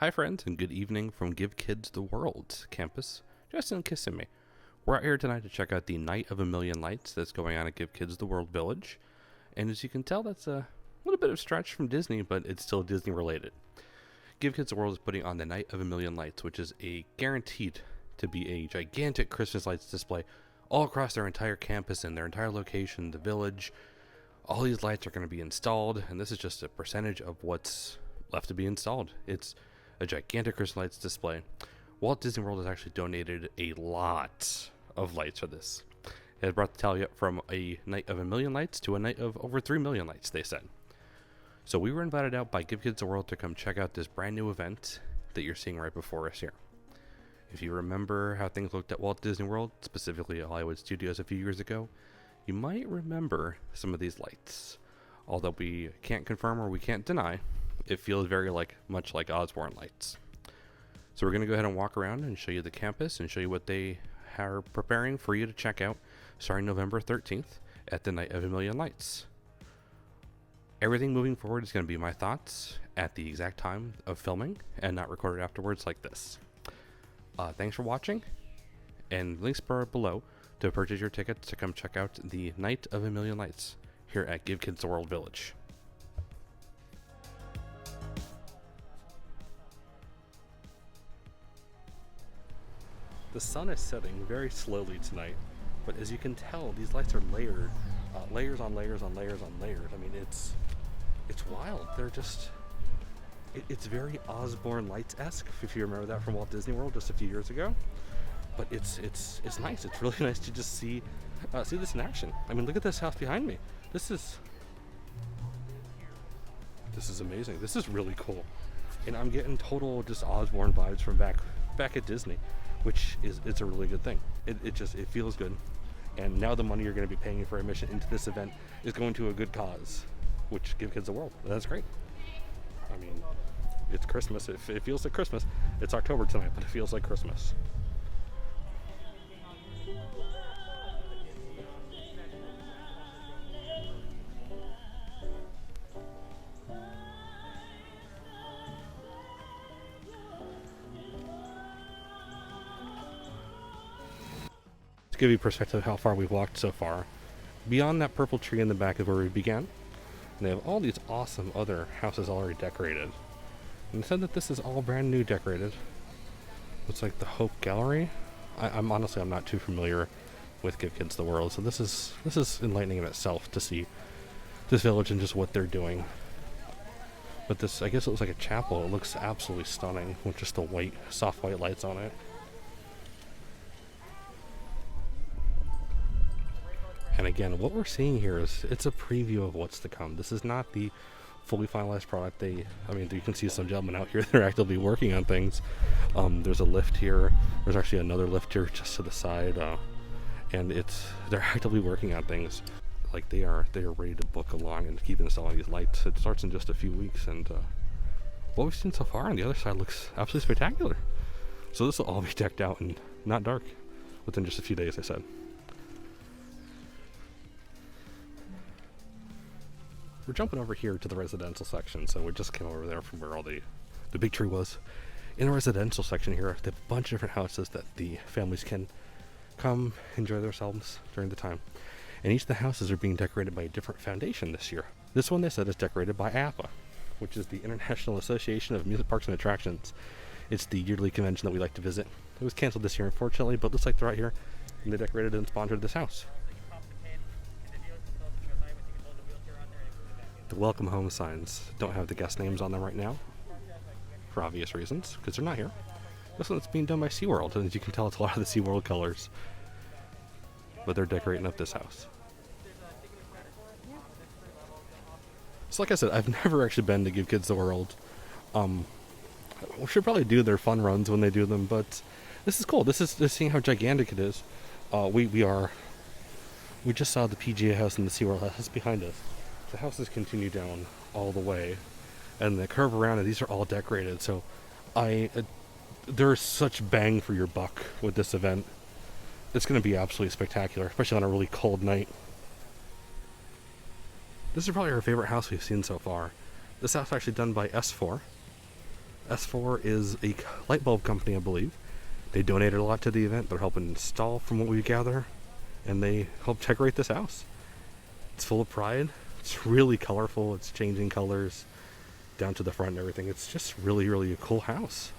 Hi friends, and good evening from Give Kids the World campus, just in Kissimmee. We're out here tonight to check out the Night of a Million Lights that's going on at Give Kids the World Village. And as you can tell, that's a little bit of a stretch from Disney, but it's still Disney related. Give Kids the World is putting on the Night of a Million Lights, which is a guaranteed to be a gigantic Christmas lights display all across their entire campus and their entire location, the village. All these lights are going to be installed, and this is just a percentage of what's left to be installed. It's a gigantic Christmas lights display. Walt Disney World has actually donated a lot of lights for this. It has brought the tally up from a night of 1 million lights to a night of over 3 million lights, they said. So we were invited out by Give Kids the World to come check out this brand new event that you're seeing right before us here. If you remember how things looked at Walt Disney World, specifically at Hollywood Studios a few years ago, you might remember some of these lights. Although we can't confirm or we can't deny, it feels very much like Osborne lights. So we're going to go ahead and walk around and show you the campus and show you what they are preparing for you to check out starting November 13th at the Night of a Million Lights. Everything moving forward is going to be my thoughts at the exact time of filming and not recorded afterwards like this. Thanks for watching, and links are below to purchase your tickets to come check out the Night of a Million Lights here at Give Kids the World Village. The sun is setting very slowly tonight, but as you can tell, these lights are layered, layers on layers on layers on layers. I mean, it's wild. They're just, it's very Osborne Lights-esque, if you remember that from Walt Disney World just a few years ago. But it's nice. It's really nice to just see this in action. I mean, look at this house behind me. This is amazing. This is really cool, and I'm getting total just Osborne vibes from back at Disney, which it's a really good thing. It feels good, and now the money you're going to be paying for admission into this event is going to a good cause, which Give Kids the World. That's great. I mean, it's Christmas. It feels like Christmas. It's October tonight, but it feels like Christmas. To give you perspective of how far we've walked so far, beyond that purple tree in the back is where we began, and they have all these awesome other houses already decorated. And they said that this is all brand new decorated. Looks like the Hope Gallery. I'm honestly not too familiar with Give Kids the World, so this is enlightening in itself to see this village and just what they're doing. But this, I guess it looks like a chapel. It looks absolutely stunning with just the white, soft white lights on it. And again, what we're seeing here is it's a preview of what's to come. This is not the fully finalized product. You can see some gentlemen out here that are actively working on things. There's a lift here. There's actually another lift here just to the side, and they're actively working on things. Like they are ready to book along and keep installing these lights. It starts in just a few weeks, and what we've seen so far on the other side looks absolutely spectacular. So this will all be decked out and not dark within just a few days, I said. We're jumping over here to the residential section, so we just came over there from where all the big tree was. In the residential section here, they have a bunch of different houses that the families can come enjoy themselves during the time. And each of the houses are being decorated by a different foundation this year. This one, they said, is decorated by APA, which is the International Association of Amusement Parks and Attractions. It's the yearly convention that we like to visit. It was canceled this year, unfortunately, but it looks like they're right here, and they decorated and sponsored this house. The welcome home signs don't have the guest names on them right now, for obvious reasons, because they're not here. This one's being done by SeaWorld, and as you can tell, it's a lot of the SeaWorld colors. But they're decorating up this house. So like I said, I've never actually been to Give Kids the World. We should probably do their fun runs when they do them, but this is cool. This is just seeing how gigantic it is. We just saw the PGA house and the SeaWorld house behind us. The houses continue down all the way, and they curve around, and these are all decorated. So there's such bang for your buck with this event. It's going to be absolutely spectacular, especially on a really cold night. This is probably our favorite house we've seen so far. This house is actually done by S4, S4 is a light bulb company, I believe. They donated a lot to the event. They're helping install, from what we gather, and they help decorate this house. It's full of pride. It's really colorful. It's changing colors down to the front and everything. It's just really, really a cool house.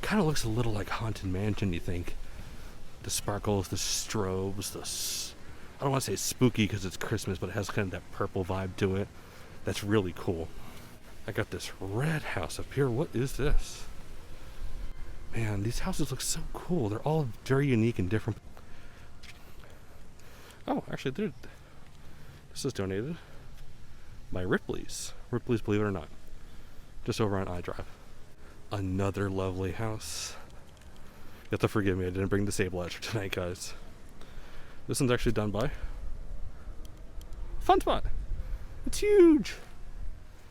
Kind of looks a little like Haunted Mansion, you think. The sparkles, the strobes, I don't want to say spooky because it's Christmas, but it has kind of that purple vibe to it. That's really cool. I got this red house up here. What is this? Man, these houses look so cool. They're all very unique and different. Oh, actually, this is donated by Ripley's. Ripley's, believe it or not. Just over on iDrive. Another lovely house. You have to forgive me, I didn't bring the stabilizer tonight, guys. This one's actually done by Fun Spot. It's huge.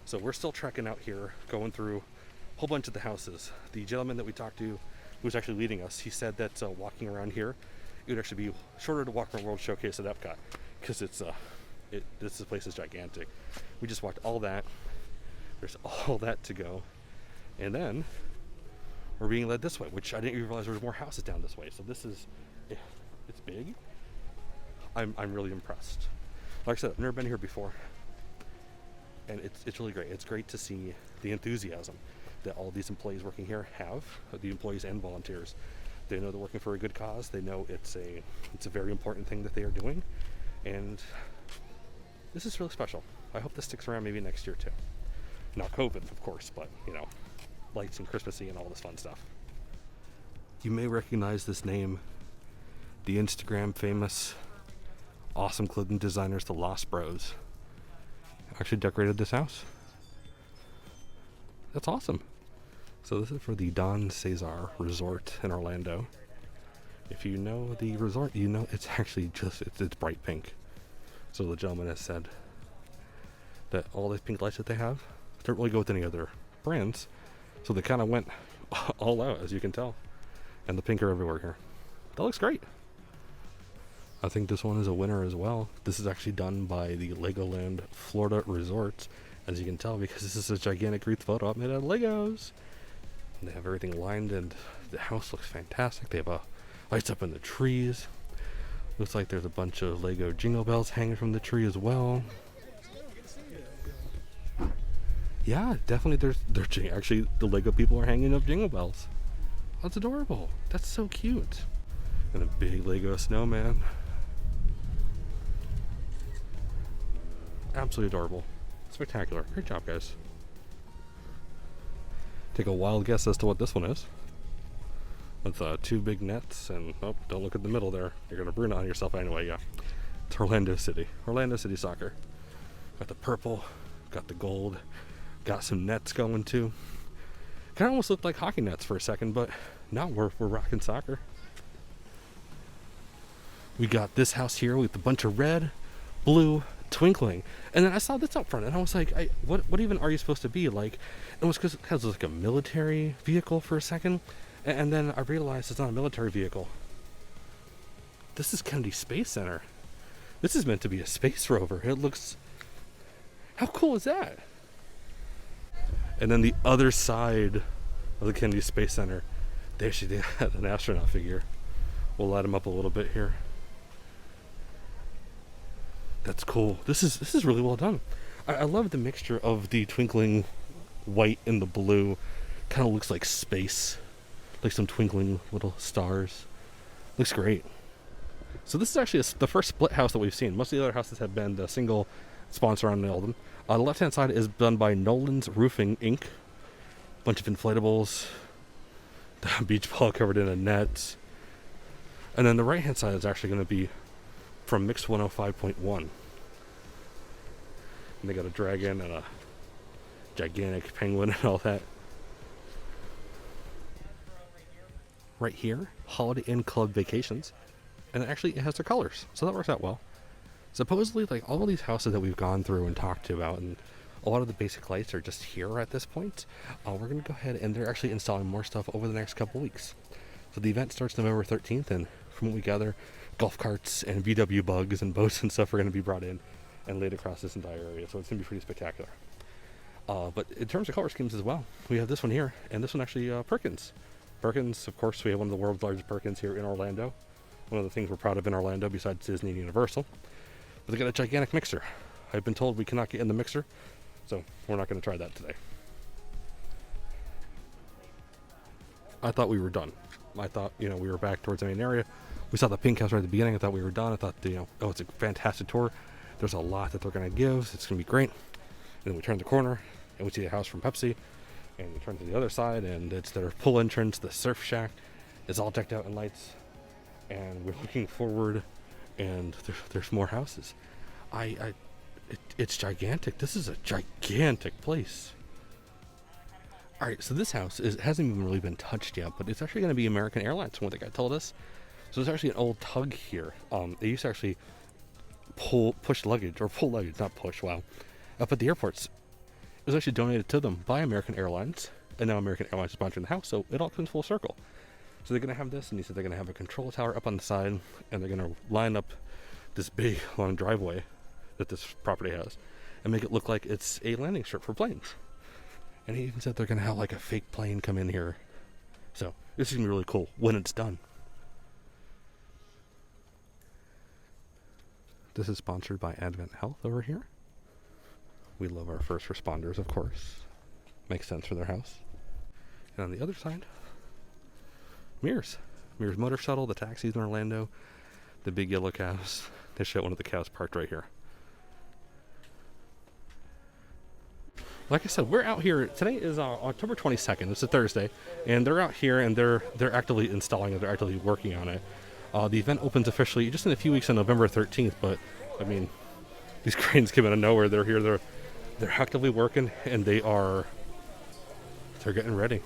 So we're still trekking out here, going through a whole bunch of the houses. The gentleman that we talked to, who was actually leading us, he said that walking around here, it would actually be shorter to walk around World Showcase at Epcot, because this place is gigantic. We just walked all that. There's all that to go, and then we're being led this way, which I didn't even realize there was more houses down this way. So this is, it's big. I'm really impressed. Like I said, I've never been here before, and it's really great. It's great to see the enthusiasm that all these employees working here have, the employees and volunteers. They know they're working for a good cause. They know it's a very important thing that they are doing, and this is really special. I hope this sticks around maybe next year too. Not COVID, of course, but lights and Christmassy and all this fun stuff. You may recognize this name. The Instagram famous awesome clothing designers, the Lost Bros, actually decorated this house. That's awesome. So this is for the Cesar Resort in Orlando. If you know the resort, you know it's actually it's bright pink. So the gentleman has said that all these pink lights that they have don't really go with any other brands. So they kind of went all out, as you can tell. And the pink are everywhere here. That looks great. I think this one is a winner as well. This is actually done by the Legoland Florida Resort, as you can tell, because this is a gigantic wreath photo op made out of Legos. And they have everything lined, and the house looks fantastic. They have lights up in the trees. Looks like there's a bunch of Lego jingle bells hanging from the tree as well. Yeah, definitely. Actually, the Lego people are hanging up jingle bells. That's adorable. That's so cute. And a big Lego snowman. Absolutely adorable. Spectacular. Great job, guys. Take a wild guess as to what this one is. With two big nets, and don't look at the middle there. You're gonna burn it on yourself anyway. Yeah, it's Orlando City. Orlando City Soccer. Got the purple, got the gold, got some nets going too. Kind of almost looked like hockey nets for a second, but now we're rocking soccer. We got this house here with a bunch of red, blue, twinkling, and then I saw this up front, and I was like, what even are you supposed to be like? It was because it has like a military vehicle for a second, and then I realized it's not a military vehicle. This is Kennedy Space Center. This is meant to be a space rover. It looks, how cool is that? And then the other side of the Kennedy Space Center, they actually had an astronaut figure. We'll light him up a little bit here. That's cool. This is really well done. I love the mixture of the twinkling white and the blue. Kind of looks like space, like some twinkling little stars. Looks great. So this is actually the first split house that we've seen. Most of the other houses have been the single sponsor on Eldon. The left-hand side is done by Nolan's Roofing Inc. Bunch of inflatables, the beach ball covered in a net, and then the right-hand side is actually going to be from Mix 105.1. And they got a dragon and a gigantic penguin and all that. Right here, Holiday Inn Club Vacations, and actually it has their colors, so that works out well. Supposedly, like all of these houses that we've gone through and talked to about, and a lot of the basic lights are just here at this point. We're going to go ahead, and they're actually installing more stuff over the next couple weeks. So the event starts November 13th, and from what we gather, golf carts and VW bugs and boats and stuff are going to be brought in and laid across this entire area. So it's going to be pretty spectacular. But in terms of color schemes as well, we have this one here, and this one actually Perkins. Perkins, of course, we have one of the world's largest Perkins here in Orlando. One of the things we're proud of in Orlando besides Disney and Universal. But they got a gigantic mixer. I've been told we cannot get in the mixer, so we're not going to try that today. I thought we were done. I thought, we were back towards the main area. We saw the pink house right at the beginning. I thought we were done. I thought, oh, it's a fantastic tour. There's a lot that they're going to give. It's going to be great. And then we turn the corner, and we see a house from Pepsi. And we turn to the other side, and it's their pool entrance, the surf shack. It's all decked out in lights. And we're looking forward, and there's more houses. It's gigantic. This is a gigantic place. All right, so this house hasn't even really been touched yet, but it's actually going to be American Airlines from what the guy told us. So there's actually an old tug here. They used to actually push luggage, or pull luggage, not push, wow. Up at the airports. It was actually donated to them by American Airlines, and now American Airlines is sponsoring the house, so it all comes full circle. So they're going to have this, and he said they're going to have a control tower up on the side, and they're going to line up this big, long driveway that this property has, and make it look like it's a landing strip for planes. And he even said they're going to have like a fake plane come in here. So this is going to be really cool when it's done. This is sponsored by Advent Health over here. We love our first responders, of course. Makes sense for their house. And on the other side, Mears. Mears Motor Shuttle, the taxis in Orlando, the big yellow cows. They show one of the cows parked right here. Like I said, we're out here. Today is October 22nd. It's a Thursday, and they're out here and they're actively installing it. They're actively working on it. The event opens officially just in a few weeks on November 13th. But I mean, these cranes came out of nowhere. They're here. They're actively working, and they're getting ready.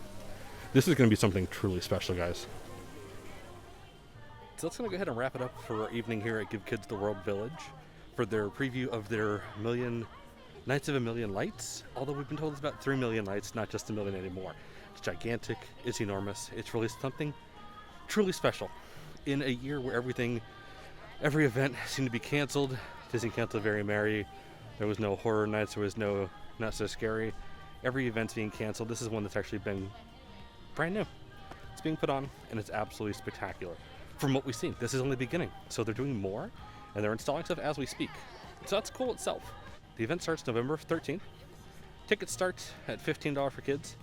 This is going to be something truly special, guys. So let's go ahead and wrap it up for our evening here at Give Kids the World Village for their preview of their Nights of a Million Lights. Although we've been told it's about 3 million lights, not just a million anymore. It's gigantic. It's enormous. It's really something truly special. In a year where every event seemed to be canceled. Disney canceled Very Merry. There was no horror nights. There was no Not So Scary. Every event's being canceled. This is one that's actually been brand new. It's being put on, and it's absolutely spectacular. From what we've seen, this is only the beginning. So they're doing more, and they're installing stuff as we speak. So that's cool itself. The event starts November 13th. Tickets start at $15 for kids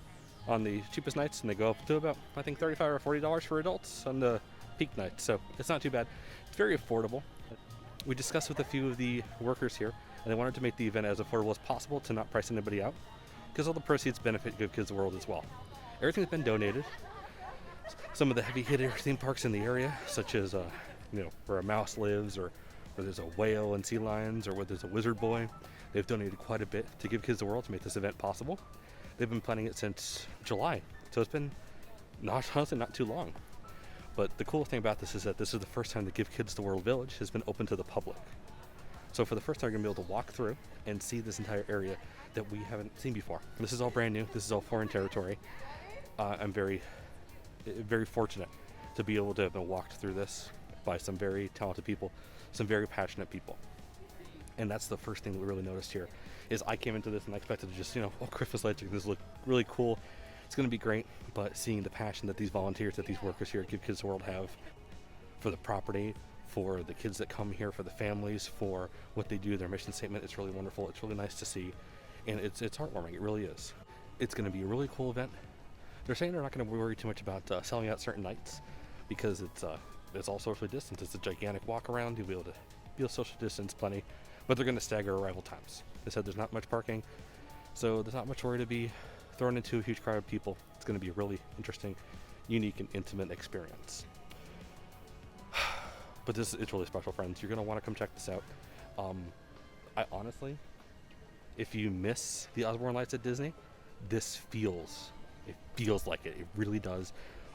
on the cheapest nights, and they go up to about, I think, $35 or $40 for adults on the peak nights. So it's not too bad. It's very affordable. We discussed with a few of the workers here, and they wanted to make the event as affordable as possible to not price anybody out, because all the proceeds benefit Give Kids the World as well. Everything's been donated. Some of the heavy hitter theme parks in the area, such as where a mouse lives, or where there's a whale and sea lions, or where there's a wizard boy, they've donated quite a bit to Give Kids the World to make this event possible. They've been planning it since July, so it's been not too long. But the cool thing about this is that this is the first time the Give Kids the World Village has been open to the public. So for the first time, you're going to be able to walk through and see this entire area that we haven't seen before. This is all brand new. This is all foreign territory. I'm very, very fortunate to be able to have been walked through this by some very talented people, some very passionate people. And that's the first thing that we really noticed here, is I came into this and I expected to just, Christmas lights are going to look really cool. It's going to be great, but seeing the passion that these volunteers, that these workers here at Give Kids the World have for the property, for the kids that come here, for the families, for what they do, their mission statement, it's really wonderful. It's really nice to see, and it's heartwarming. It really is. It's going to be a really cool event. They're saying they're not going to worry too much about selling out certain nights, because it's all socially distanced. It's a gigantic walk around. You'll be able to social distance plenty, but they're going to stagger arrival times. They said there's not much parking, so there's not much worry to be thrown into a huge crowd of people. It's going to be a really interesting, unique, and intimate experience. But it's really special, friends. You're going to want to come check this out. I honestly, if you miss the Osborne Lights at Disney, this feels like it. It really does.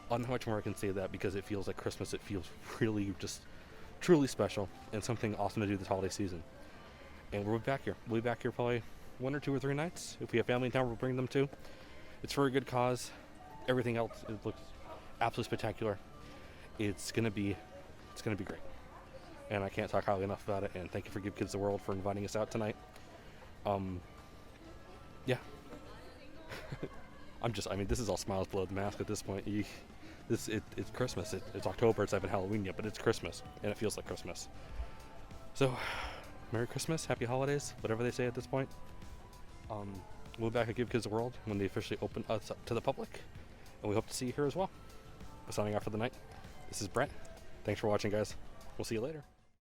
I don't know how much more I can say of that, because it feels like Christmas. It feels really just truly special and something awesome to do this holiday season. And we'll be back here. We'll be back here probably 1 or 2 or 3 nights. If we have family in town, we'll bring them too. It's for a good cause. Everything else, it looks absolutely spectacular. It's gonna be great. And I can't talk highly enough about it. And thank you for Give Kids the World for inviting us out tonight. Yeah, I mean, this is all smiles below the mask at this point. It's Christmas. It's October. It's not even Halloween yet, but it's Christmas, and it feels like Christmas. So, Merry Christmas, Happy Holidays, whatever they say at this point. We'll be back at Give Kids the World when they officially open us up to the public, and we hope to see you here as well. But signing off for the night, this is Brent. Thanks for watching, guys. We'll see you later.